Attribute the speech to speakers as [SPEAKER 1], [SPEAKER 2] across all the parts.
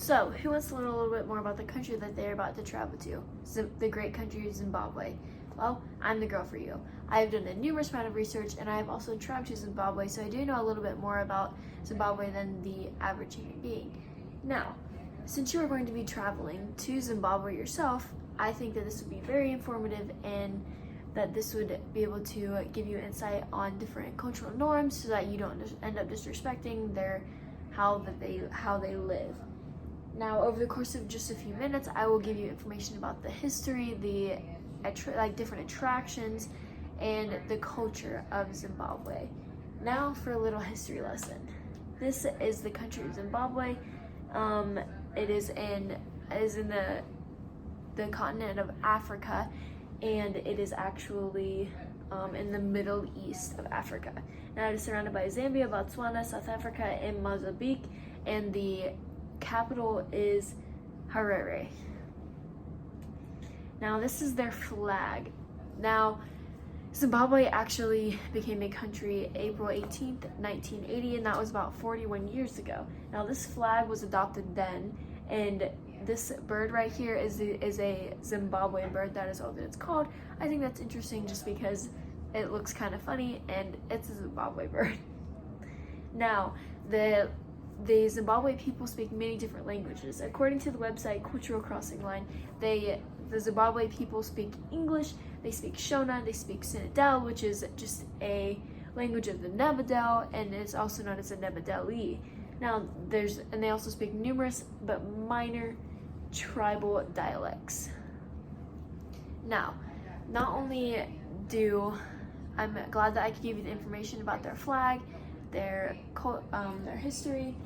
[SPEAKER 1] So, who wants to learn a little bit more about the country that they're about to travel to? The great country of Zimbabwe. Well, I'm the girl for you. I have done a numerous amount of research, and I have also traveled to Zimbabwe, so I do know a little bit more about Zimbabwe than the average human being. Now, since you are going to be traveling to Zimbabwe yourself, I think that this would be very informative, and that this would be able to give you insight on different cultural norms so that you don't end up disrespecting how they live. Now, over the course of just a few minutes, I will give you information about the history, different attractions, and the culture of Zimbabwe. Now for a little history lesson. This is the country of Zimbabwe. It is in the continent of Africa, and it is actually in the Middle East of Africa. Now it is surrounded by Zambia, Botswana, South Africa, and Mozambique, and the capital is Harare. Now this is their flag. Now Zimbabwe actually became a country April 18th, 1980, and that was about 41 years ago. Now this flag was adopted then, and this bird right here is a Zimbabwean bird. That is all that it's called. I think that's interesting just because it looks kind of funny, and it's a Zimbabwe bird. Now, the Zimbabwe people speak many different languages. According to the website Cultural Crossing Line, the Zimbabwe people speak English, they speak Shona, they speak Sinadel, which is just a language of the Nebadel, and it's also known as the Nebadeli. Now, they also speak numerous but minor tribal dialects. Now, I'm glad that I could give you the information about their flag, their history,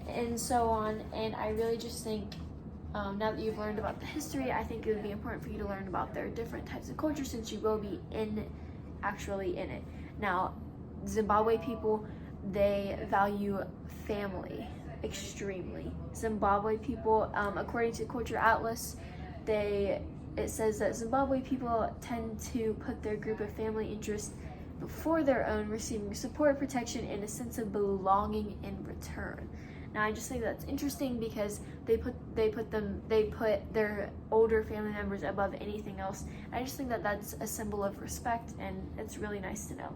[SPEAKER 1] and so on, and I really just think now that you've learned about the history, I think it would be important for you to learn about their different types of culture since you will be actually in it. Now, Zimbabwe people, they value family extremely. Zimbabwe people, according to Culture Atlas, it says that Zimbabwe people tend to put their group of family interests before their own, receiving support, protection, and a sense of belonging in return. Now, I just think that's interesting because they put their older family members above anything else. I just think that that's a symbol of respect, and it's really nice to know.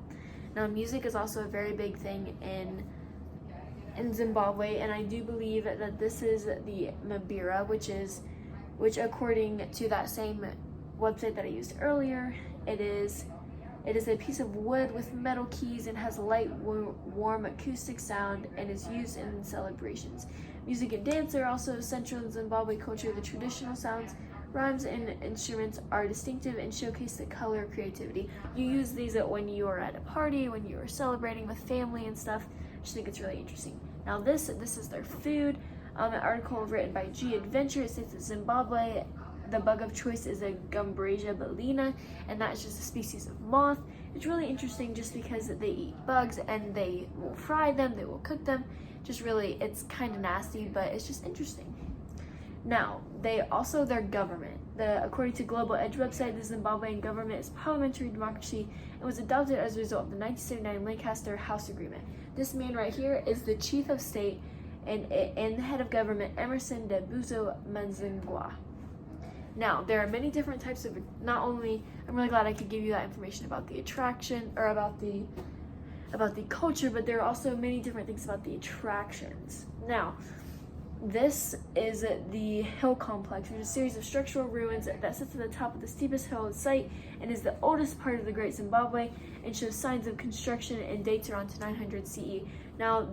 [SPEAKER 1] Now, music is also a very big thing in Zimbabwe, and I do believe that this is the Mabira, which according to that same website that I used earlier, it is a piece of wood with metal keys and has a light, warm acoustic sound and is used in celebrations. Music and dance are also essential in Zimbabwe culture. The traditional sounds, rhymes, and instruments are distinctive and showcase the color of creativity. You use these when you are at a party, when you are celebrating with family and stuff. I just think it's really interesting. Now this is their food. An article written by G Adventure, it says that Zimbabwe, the bug of choice is a Gumbrasia bellina, and that's just a species of moth. It's really interesting just because they eat bugs, and they will fry them, they will cook them. It's kind of nasty, but it's just interesting. Now, their government. According to Global Edge website, the Zimbabwean government is parliamentary democracy and was adopted as a result of the 1979 Lancaster House Agreement. This man right here is the chief of state and the head of government, Emerson Debuzo Mnangagwa. Now, there are many different types of, I'm really glad I could give you that information about the attraction, or about the culture, but there are also many different things about the attractions. Now, this is the hill complex, which is a series of structural ruins that sits at the top of the steepest hill in sight and is the oldest part of the Great Zimbabwe and shows signs of construction and dates around to 900 CE. Now,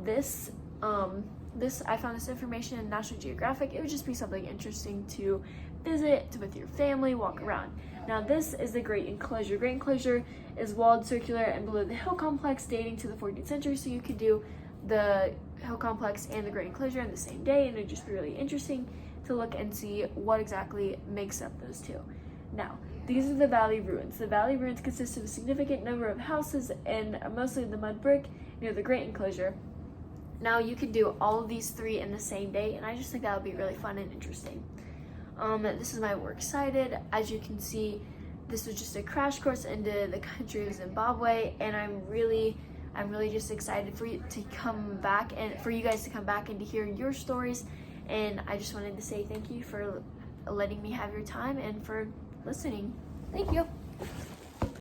[SPEAKER 1] I found this information in National Geographic. It would just be something interesting to visit with your family, walk around. Now this is the Great Enclosure. Great Enclosure is walled, circular, and below the hill complex dating to the 14th century, so you could do the hill complex and the Great Enclosure on the same day, and it'd just be really interesting to look and see what exactly makes up those two. Now, these are the valley ruins. The valley ruins consist of a significant number of houses and are mostly the mud brick near the Great Enclosure. Now you could do all of these three in the same day, and I just think that would be really fun and interesting. This is my Works Cited. As you can see, this was just a crash course into the country of Zimbabwe, and I'm really just excited for you to come back and for you guys to come back and to hear your stories And I just wanted to say thank you for letting me have your time and for listening. Thank you.